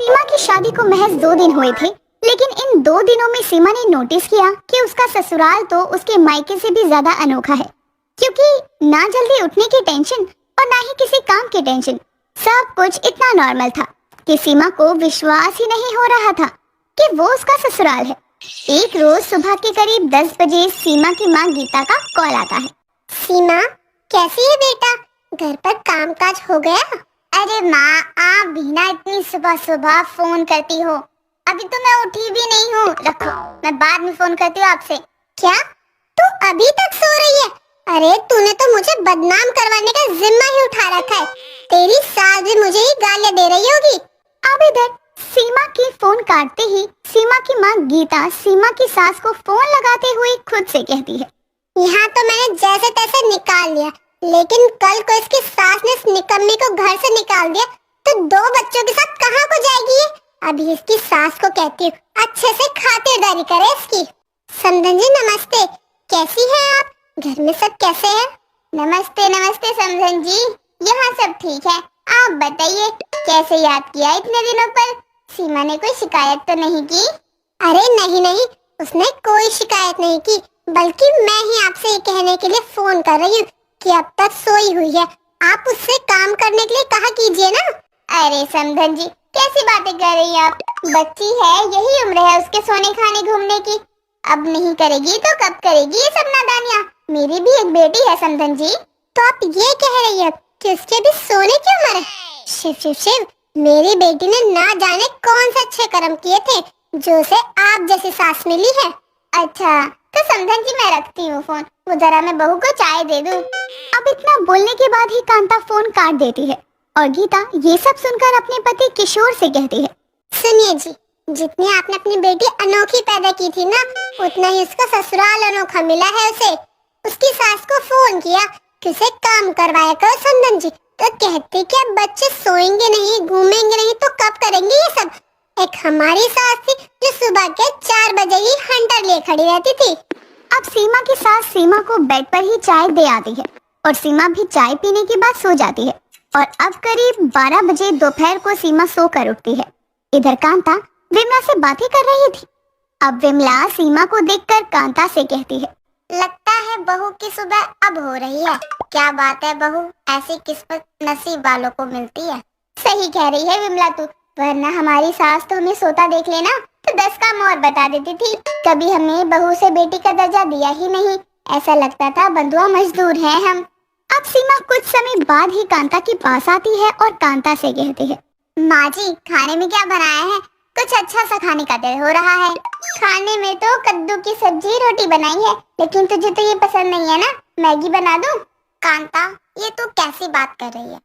सीमा की शादी को महज 2 दिन हुए थे, लेकिन इन 2 दिनों में सीमा ने नोटिस किया कि उसका ससुराल तो उसके मायके से भी ज्यादा अनोखा है, क्योंकि ना जल्दी उठने की टेंशन और ना ही किसी काम की टेंशन। सब कुछ इतना नॉर्मल था कि सीमा को विश्वास ही नहीं हो रहा था कि वो उसका ससुराल है। एक रोज सुबह के करीब 10 बजे सीमा की माँ गीता का कॉल आता है। सीमा, कैसी है बेटा? घर पर कामकाज हो गया? अरे माँ, आप भी ना इतनी सुबह सुबह फोन करती हो। अभी तो मैं उठी भी नहीं हूँ। रखो, मैं बाद में फोन करती हूँ आपसे। क्या तू अभी तक सो रही है? अरे तूने तो मुझे बदनाम करवाने का जिम्मा ही उठा रखा है। तेरी सास भी मुझे ही गालियाँ दे रही होगी। अब इधर सीमा की फोन काटते ही सीमा की माँ गीता सीमा की सास को फोन लगाते हुए खुद से कहती है, यहाँ तो मैंने जैसे तैसे निकाल लिया, लेकिन कल को इसकी सास ने इस निकम्मी को घर से निकाल दिया तो 2 बच्चों के साथ कहाँ को जाएगी ये? अभी इसकी सास को कहती हूँ अच्छे से खातिरदारी करे इसकी। समधन जी नमस्ते, कैसी हैं आप? घर में सब कैसे हैं? नमस्ते नमस्ते समधन जी, यहाँ सब ठीक है। आप बताइए, कैसे याद किया इतने दिनों पर? सीमा ने कोई शिकायत तो नहीं की? अरे नहीं नहीं, उसने कोई शिकायत नहीं की, बल्कि मैं ही आपसे ये कहने के लिए फोन कर रही हूँ कि अब तक सोई हुई है। आप उससे काम करने के लिए कहा कीजिए ना। अरे समधन जी, कैसी बातें कर रही हैं आप? बच्ची है, यही उम्र है उसके सोने खाने घूमने की। अब नहीं करेगी तो कब करेगी ये सब नादानियाँ? मेरी भी एक बेटी है समधन जी। तो आप ये कह रही हैं कि उसके भी सोने की उम्र है? शिव शिव शिव, मेरी बेटी ने ना जाने कौन से अच्छे कर्म किए थे जो उसे आप जैसी सास मिली है। अच्छा, तो समधन जी मैं रखती हूँ फोन, वो जरा मैं बहू को चाय दे दूँ। अब इतना बोलने के बाद ही कांता फोन काट देती है और गीता ये सब सुनकर अपने पति किशोर से कहती है, सुनिए जी, जितनी आपने अपनी बेटी अनोखी पैदा की थी ना, उतना ही उसका ससुराल अनोखा मिला है उसे। उसकी सास को फोन किया कि उसे काम करवाया करो समधन जी, तो कहती कि अब बच्चे सोएंगे नहीं, घूमेंगे नहीं तो कब करेंगे ये सब। एक हमारी सास थी जो सुबह के 4 बजे ही हंटर लिए खड़ी रहती थी। अब सीमा की सास सीमा को बेड पर ही चाय दे आती है और सीमा भी चाय पीने के बाद सो जाती है। और अब करीब 12 बजे दोपहर को सीमा सोकर उठती है। इधर कांता विमला से बातें कर रही थी। अब विमला सीमा को देखकर कांता से कहती है, लगता है बहू की सुबह अब हो रही है। क्या बात है बहू, ऐसी किस्मत नसीब वालों को मिलती है। सही कह रही है विमला तू, वरना हमारी सास तो हमें सोता देख लेना तो 10 काम और बता देती थी। कभी हमने बहू से बेटी का दर्जा दिया ही नहीं, ऐसा लगता था बंधुआ मजदूर हैं हम। अब सीमा कुछ समय बाद ही कांता के पास आती है और कांता से कहती है, माँ जी खाने में क्या बनाया है? कुछ अच्छा सा खाने का दिल हो रहा है। खाने में तो कद्दू की सब्जी रोटी बनाई है, लेकिन तुझे तो ये पसंद नहीं है ना, मैगी बना दूं? कांता, ये तू कैसी बात कर रही है?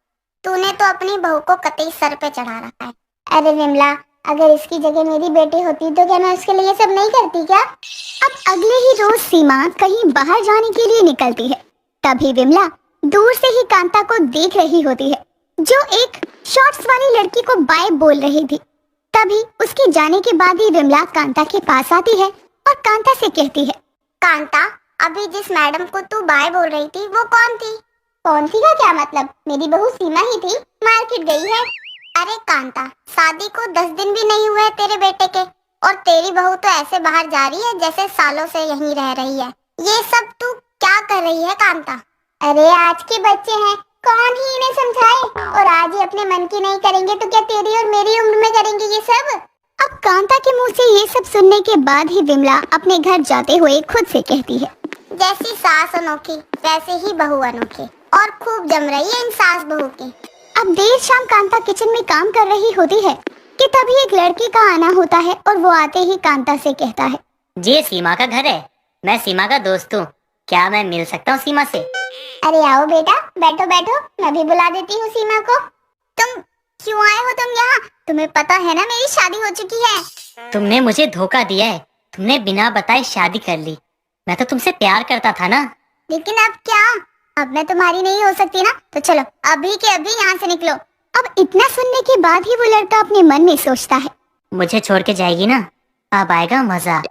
तूने तो अपनी बहू को कतई सर पे चढ़ा रखा है। अरे विमला, अगर इसकी जगह मेरी बेटी होती तो क्या मैं उसके लिए सब नहीं करती क्या? अब अगले ही रोज सीमा कहीं बाहर जाने के लिए निकलती है। तभी विमला दूर से ही कांता को देख रही होती है, जो एक शॉर्ट्स वाली लड़की को बाय बोल रही थी। तभी उसके जाने के बाद ही विमला कांता के पास आती है और कांता से कहती है, कांता, अभी जिस मैडम को तू बाय बोल रही थी वो कौन थी? कौन थी का क्या मतलब? मेरी बहू सीमा ही थी, मार्केट गई है। अरे कांता, शादी को 10 दिन भी नहीं हुए तेरे बेटे के, और तेरी बहू तो ऐसे बाहर जा रही है जैसे सालों से यहीं रह रही है। ये सब तू क्या कर रही है कांता? अरे आज के बच्चे हैं, कौन ही इन्हें समझाए? और आज ही अपने मन की नहीं करेंगे तो क्या तेरी और मेरी उम्र में करेंगे ये सब? अब कांता के मुंह से ये सब सुनने के बाद ही विमला अपने घर जाते हुए खुद से कहती है, जैसी सास अनोखी वैसे ही बहू अनोखी, और खूब जम रही है इन सास बहू की। अब देर शाम कांता किचन में काम कर रही होती है कि तभी एक लड़के का आना होता है और वो आते ही कांता से कहता है, जी सीमा का घर है, मैं सीमा का दोस्त हूँ, क्या मैं मिल सकता हूँ सीमा से? अरे आओ बेटा, बैठो बैठो, मैं भी बुला देती हूँ सीमा को। तुम क्यों आए हो तुम यहाँ? तुम्हें पता है ना मेरी शादी हो चुकी है। तुमने मुझे धोखा दिया है, तुमने बिना बताए शादी कर ली। मैं तो तुमसे प्यार करता था ना। लेकिन अब क्या? अब मैं तुम्हारी नहीं हो सकती ना, तो चलो अभी के अभी यहाँ से निकलो। अब इतना सुनने के बाद ही वो लड़का अपने मन में सोचता है, मुझे छोड़ के जाएगी ना, अब आएगा मजा,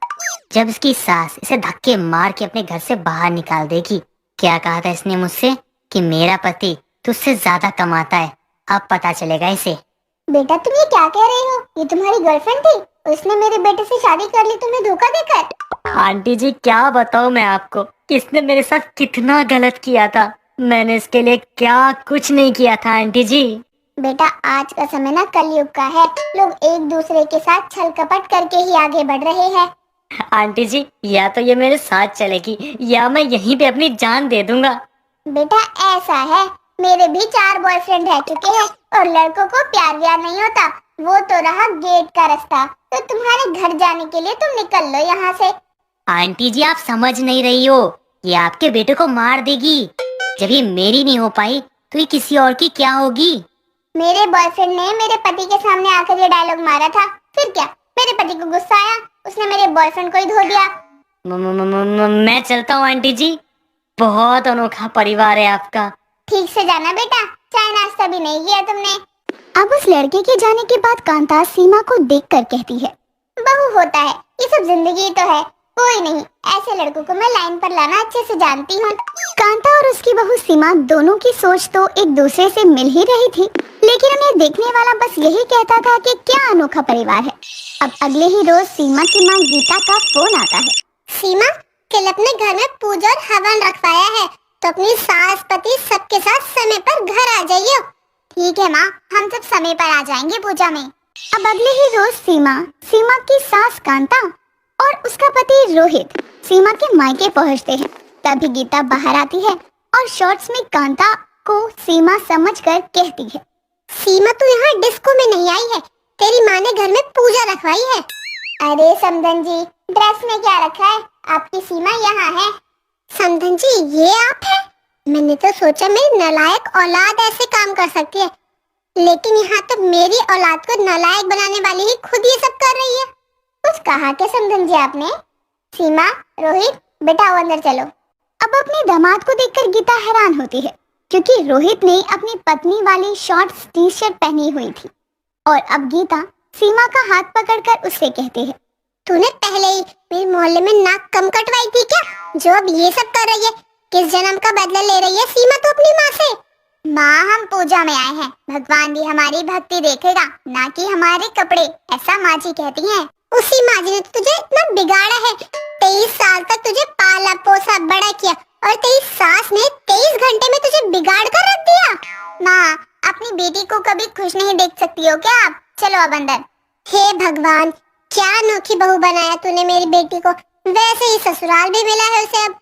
जब इसकी सास इसे धक्के मार के अपने घर से बाहर निकाल देगी। क्या कहा था इसने मुझसे कि मेरा पति तुझसे ज्यादा कमाता है, अब पता चलेगा इसे। बेटा तुम ये क्या कह रही हो? ये तुम्हारी गर्लफ्रेंड थी, उसने मेरे बेटे से शादी कर ली तुम्हें धोखा देकर। आंटी जी क्या बताऊं मैं आपको, किसने मेरे साथ कितना गलत किया था। मैंने इसके लिए क्या कुछ नहीं किया था आंटी जी। बेटा आज का समय ना कलयुग का है, लोग एक दूसरे के साथ छल कपट करके ही आगे बढ़ रहे हैं। आंटी जी या तो ये मेरे साथ चलेगी या मैं यहीं पे अपनी जान दे दूंगा। बेटा ऐसा है, मेरे भी 4 बॉयफ्रेंड रह चुके हैं और लड़कों को प्यार व्यार नहीं होता। वो तो रहा गेट का रास्ता, तो तुम्हारे घर जाने के लिए तुम निकल लो यहाँ से। आंटी जी आप समझ नहीं रही हो, ये आपके बेटे को मार देगी। जब ये मेरी नहीं हो पाई तो ये किसी और की क्या होगी। मेरे बॉयफ्रेंड ने मेरे पति के सामने आकर ये डायलॉग मारा था, फिर क्या मेरे पति को गुस्सा आया, उसने मेरे बॉयफ्रेंड को ही धो दिया। मैं चलता हूँ आंटी जी, बहुत अनोखा परिवार है आपका। ठीक से जाना बेटा, चाय नाश्ता भी नहीं किया तुमने। अब उस लड़के के जाने के बाद कांता सीमा को देखकर कहती है, बहू होता है, ये सब जिंदगी तो है, कोई नहीं, ऐसे लड़कों को मैं लाइन पर लाना अच्छे से जानती हूँ। कांता और उसकी बहू सीमा दोनों की सोच तो एक दूसरे से मिल ही रही थी, लेकिन उन्हें देखने वाला बस यही कहता था कि क्या अनोखा परिवार है। अब अगले ही रोज सीमा की माँ गीता का फोन आता है। सीमा, कल अपने घर में पूजा और हवन रखवाया है, तो अपनी सास पति सबके साथ समय पर घर आ जाइए। ठीक है माँ, हम सब समय पर आ जाएंगे पूजा में। अब अगले ही रोज सीमा की सास कांता और उसका पति रोहित सीमा के मायके पहुंचते हैं। तभी गीता बाहर आती है और शॉर्ट्स में कांता को सीमा समझकर कहती है, सीमा तू यहाँ डिस्को में नहीं आई है, तेरी माँ ने घर में पूजा रखवाई है। अरे समधन जी, ड्रेस में क्या रखा है, आपकी सीमा यहाँ है। समधन जी ये आप है? मैंने तो सोचा मेरी नालायक औलाद ऐसे काम कर सकती है, लेकिन यहाँ तो मेरी औलाद को नालायक बनाने वाली ही खुद ये सब कर रही है। कुछ कहा क्या समधन जी आपने? सीमा, रोहित बेटा आओ अंदर चलो। अब अपने दामाद को देखकर गीता हैरान होती है, क्योंकि रोहित ने अपनी पत्नी वाली शॉर्ट्स टी शर्ट पहनी हुई थी और अब गीता सीमा का हाथ पकड़कर उससे कहती है, तूने पहले ही मेरे मोहल्ले में नाक कम कटवाई थी क्या, जो अब ये सब कर रही है? किस जन्म का बदला ले रही है सीमा तू अपनी माँ से? माँ हम पूजा में आए हैं, भगवान भी हमारी भक्ति देखेगा, ना कि हमारे कपड़े, ऐसा माँ जी कहती हैं। उसी माँ जी ने तुझे इतना बिगाड़ा है, 23 साल तक तुझे पाला पोसा बड़ा किया और तेरी सास ने 23 घंटे में तुझे बिगाड़ कर रख दिया। माँ अपनी बेटी को कभी खुश नहीं देख सकती हो क्या आप? चलो अब अंदर। हे भगवान, क्या अनोखी बहू बनाया तूने मेरी बेटी को, वैसे ही ससुराल भी मिला है उसे अब।